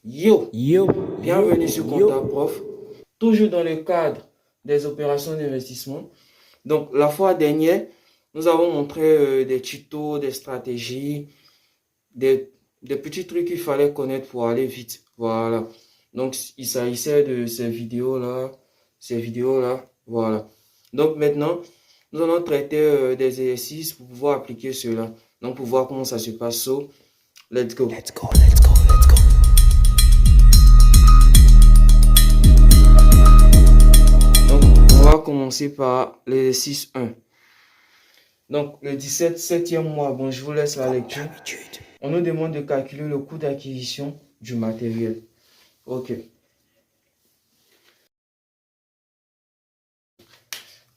Yo, Yo, bienvenue sur yo. Comptable Prof, toujours dans le cadre des opérations d'investissement. Donc, la fois dernière, nous avons montré des tutos, des stratégies, des petits trucs qu'il fallait connaître pour aller vite. Voilà. Donc, il s'agissait de ces vidéos-là, voilà. Donc, maintenant, nous allons traiter des exercices pour pouvoir appliquer cela. Donc, pour voir comment ça se passe. So, let's go. Let's go, let's go, let's go. Donc, on va commencer par l'exercice 1. Donc, le 17, 7e mois, bon, je vous laisse la lecture. On nous demande de calculer le coût d'acquisition du matériel. Ok.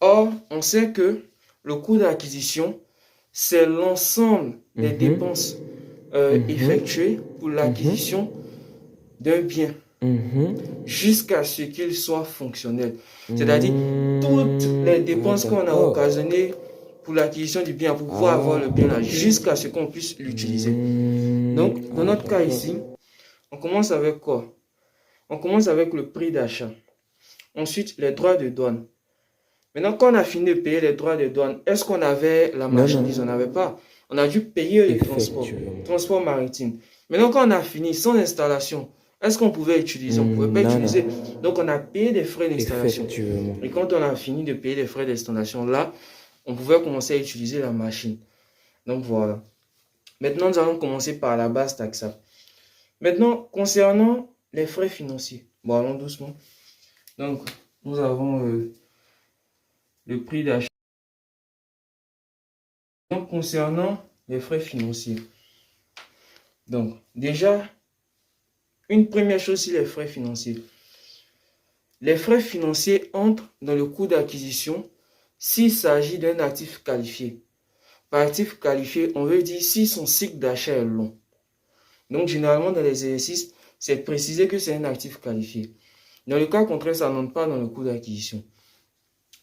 Or, on sait que le coût d'acquisition, c'est l'ensemble des dépenses effectuées pour l'acquisition d'un bien jusqu'à ce qu'il soit fonctionnel. C'est-à-dire toutes les dépenses qu'on a occasionnées pour l'acquisition du bien, pour pouvoir avoir le bien là, jusqu'à ce qu'on puisse l'utiliser. Donc, dans notre cas ici, on commence avec quoi? On commence avec le prix d'achat. Ensuite, les droits de douane. Maintenant, quand on a fini de payer les droits de douane, est-ce qu'on avait la marchandise? On n'avait pas. On a dû payer le transport maritime. Maintenant, quand on a fini, sans installation, est-ce qu'on pouvait utiliser? On ne pouvait pas utiliser. Donc, on a payé des frais d'installation. Et quand on a fini de payer les frais d'installation, là, on pouvait commencer à utiliser la machine. Donc, voilà. Maintenant, nous allons commencer par la base taxable. Maintenant, concernant les frais financiers. Bon, allons doucement. Donc, nous avons le prix d'achat. Donc, concernant les frais financiers. Donc, déjà, une première chose, c'est les frais financiers. Les frais financiers entrent dans le coût d'acquisition s'il s'agit d'un actif qualifié. Par actif qualifié, on veut dire si son cycle d'achat est long. Donc, généralement, dans les exercices, c'est précisé que c'est un actif qualifié. Dans le cas contraire, ça n'entre pas dans le coût d'acquisition.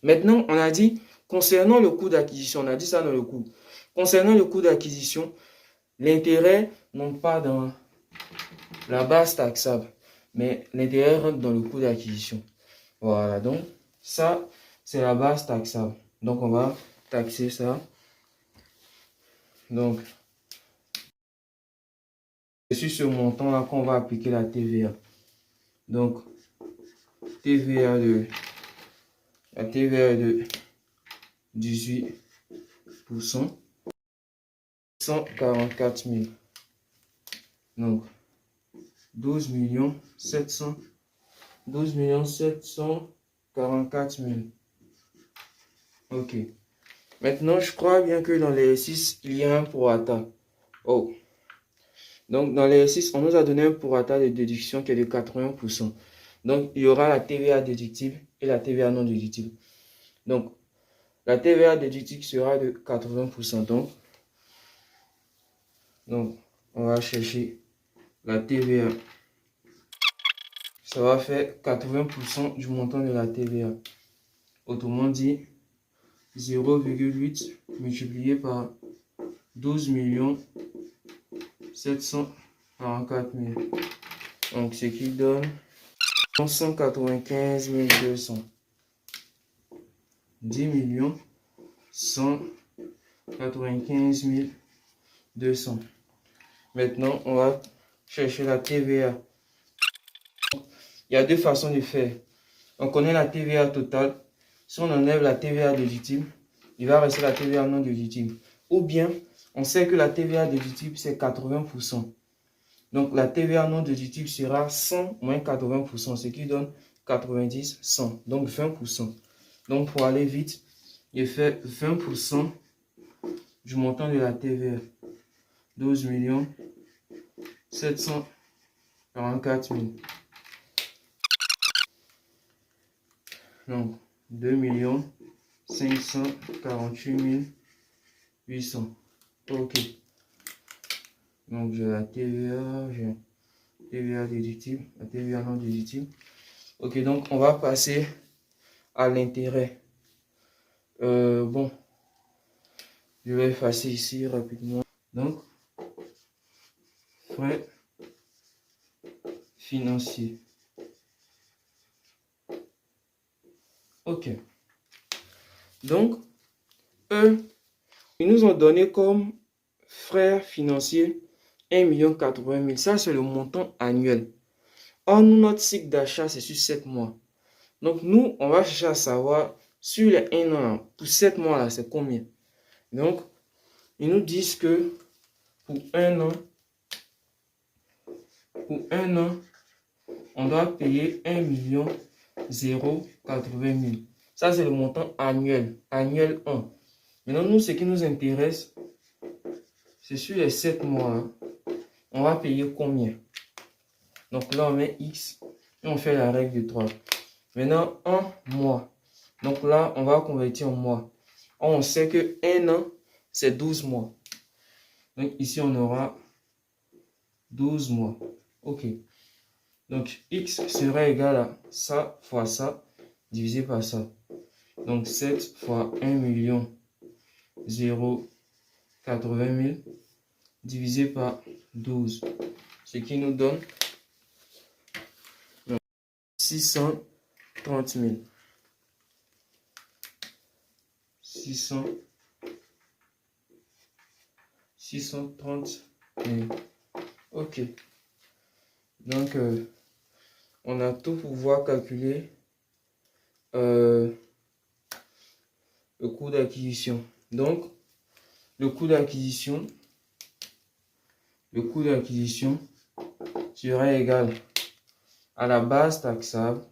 Maintenant, on a dit, concernant le coût d'acquisition, on a dit ça dans le coût. Concernant le coût d'acquisition, l'intérêt n'entre pas dans la base taxable, mais l'intérêt rentre dans le coût d'acquisition. Voilà, donc ça, c'est la base taxable. Donc, on va taxer ça. Donc, c'est sur ce montant-là qu'on va appliquer la TVA. Donc, la TVA de 18%, 144 000. Donc, 12 744 000. Ok. Maintenant, je crois bien que dans l'exercice, il y a un prorata. Oh. Donc, dans l'exercice, on nous a donné un prorata de déduction qui est de 80%. Donc, il y aura la TVA déductible et la TVA non déductible. Donc, la TVA déductible sera de 80%. Donc, on va chercher la TVA. Ça va faire 80% du montant de la TVA. Autrement dit, 0,8 multiplié par 12 744 000. Donc, ce qui donne 195 200. 10 195 200. Maintenant, on va chercher la TVA. Il y a deux façons de faire. On connaît la TVA totale. Si on enlève la TVA déductible, il va rester la TVA non déductible. Ou bien, on sait que la TVA déductible, c'est 80%. Donc, la TVA non déductible sera 100 moins 80%, ce qui donne 90, 100. Donc, 20%. Donc, pour aller vite, je fais 20% du montant de la TVA. 12 744 000. Donc, 2 548 800. Ok. Donc, j'ai la TVA, j'ai TVA déductible, la TVA non déductible. Ok, donc on va passer à l'intérêt. Bon, je vais effacer ici rapidement. Donc, frais financiers. Ok. Donc, eux, ils nous ont donné comme frais financiers 1 080 000. Ça, c'est le montant annuel. Or, nous, notre cycle d'achat, c'est sur 7 mois. Donc, nous, on va chercher à savoir sur les 1 an, pour 7 mois, là, c'est combien? Donc, ils nous disent que pour un an, on doit payer 1 080 000. Ça, c'est le montant annuel. Annuel 1. Maintenant, nous, ce qui nous intéresse, c'est sur les 7 mois. Hein, on va payer combien? Donc là, on met X et on fait la règle de 3. Maintenant, un mois. Donc là, on va convertir en mois. On sait que 1 an, c'est 12 mois. Donc ici, on aura 12 mois. OK. Donc X sera égal à ça fois ça, divisé par ça. Donc 7 fois 1 080 000 divisé par 12. Ce qui nous donne 630 000. 630 000. OK. Donc, on a tout pour pouvoir calculer le coût d'acquisition. Donc, le coût d'acquisition sera égal à la base taxable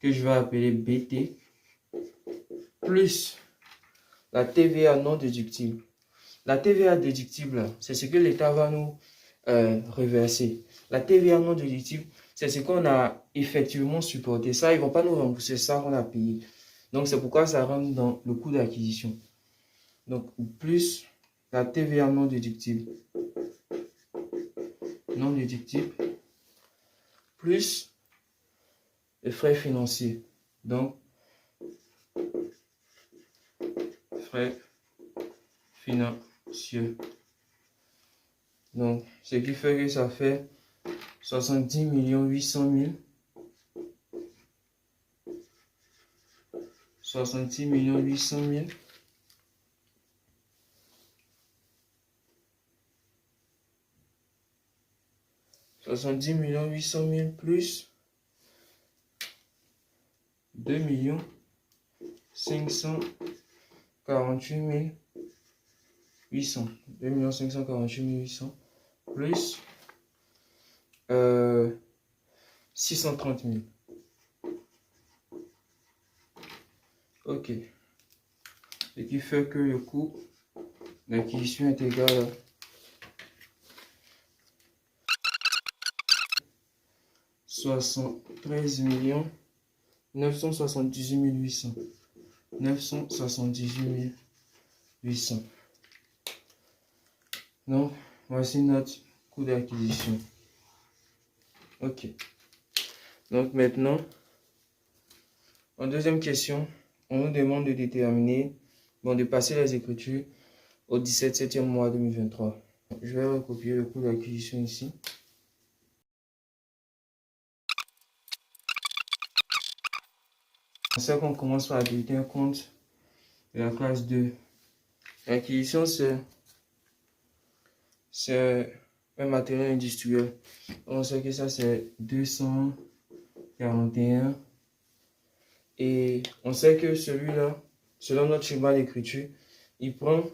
que je vais appeler BT plus la TVA non déductible. La TVA déductible, c'est ce que l'État va nous reverser. La TVA non déductible, c'est ce qu'on a effectivement supporté. Ça, ils ne vont pas nous rembourser ça qu'on a payé. Donc, c'est pourquoi ça rentre dans le coût d'acquisition. Donc, plus la TVA non déductible. Non déductible. Plus les frais financiers. Donc, frais financiers. Donc, ce qui fait que ça fait 70 800 000. 66 800 000. 70 800 000 plus 2 548 800. 2 548 800 plus 630 000. OK. Ce qui fait que le coût d'acquisition est égal à 73 978 800. 978 800. Donc, voici notre coût d'acquisition. OK. Donc maintenant, en deuxième question, on nous demande de déterminer, de passer les écritures au 17e mois 2023. Je vais recopier le coût d'acquisition ici. On sait qu'on commence par débiter un compte de la classe 2. L'acquisition, c'est un matériel industriel. On sait que ça, c'est 241. Et on sait que celui-là, selon notre schéma d'écriture, il prend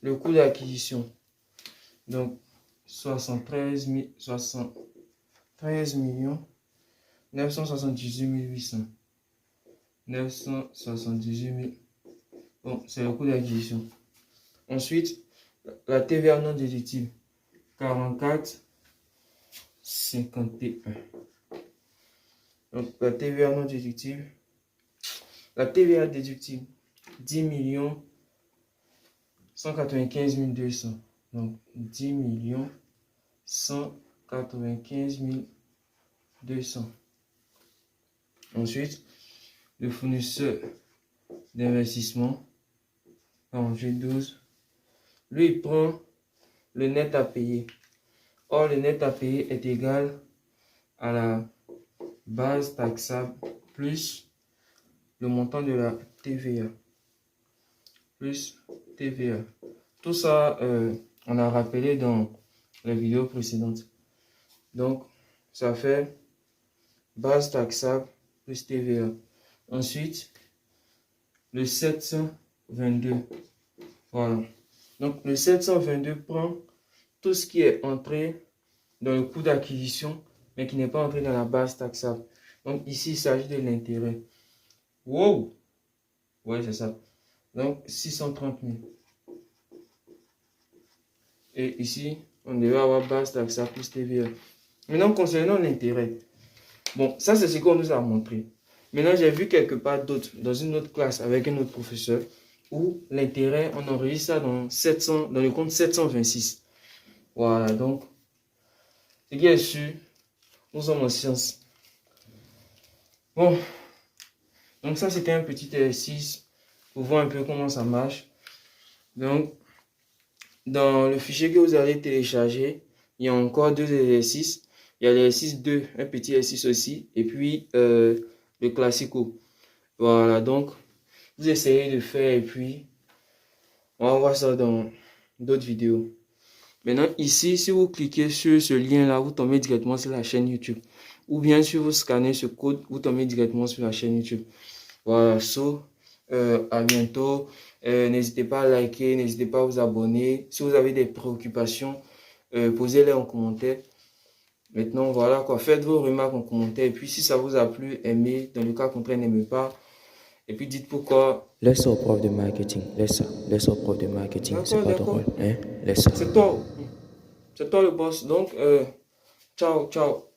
le coût d'acquisition. Donc, 73 978 800. 978 000. Bon, c'est le coût d'acquisition. Ensuite, la TVA non déductible. 44,51. Donc, la TVA non déductible. La TVA déductible. 10 195 200. Donc, 10 195 200. Ensuite, le fournisseur d'investissement, 48,12. Lui, il prend le net à payer. Or, le net à payer est égal à la base taxable plus le montant de la TVA. Plus TVA. Tout ça, on a rappelé dans les vidéos précédentes. Donc, ça fait base taxable plus TVA. Ensuite, le 722. Voilà. Donc, le 722 prend tout ce qui est entré dans le coût d'acquisition, mais qui n'est pas entré dans la base taxable. Donc, ici, il s'agit de l'intérêt. Wow! Ouais, c'est ça. Donc, 630 000. Et ici, on devait avoir base taxable plus TVA. Maintenant, concernant l'intérêt. Bon, ça, c'est ce qu'on nous a montré. Maintenant, j'ai vu quelque part d'autre, dans une autre classe, avec un autre professeur, où l'intérêt, on enregistre ça dans, dans le compte 726. Voilà, donc, ce qui est sûr, nous sommes en sciences. Bon, donc ça, c'était un petit exercice pour voir un peu comment ça marche. Donc, dans le fichier que vous allez télécharger, il y a encore deux exercices. Il y a l'exercice 2, un petit exercice aussi, et puis le classico. Voilà, donc, vous essayez de faire, et puis, on va voir ça dans d'autres vidéos. Maintenant, ici, si vous cliquez sur ce lien-là, vous tombez directement sur la chaîne YouTube. Ou bien, si vous scannez ce code, vous tombez directement sur la chaîne YouTube. Voilà, à bientôt. N'hésitez pas à liker, n'hésitez pas à vous abonner. Si vous avez des préoccupations, posez-les en commentaire. Maintenant, voilà quoi, faites vos remarques en commentaire. Et puis, si ça vous a plu, aimez. Dans le cas contraire, n'aimez pas. Et puis, dites pourquoi. Laisse ça au prof de marketing. Laisse ça au prof de marketing. C'est pas ton rôle. Hein? Laisse ça. C'est toi. C'est toi le boss. Donc, ciao, ciao.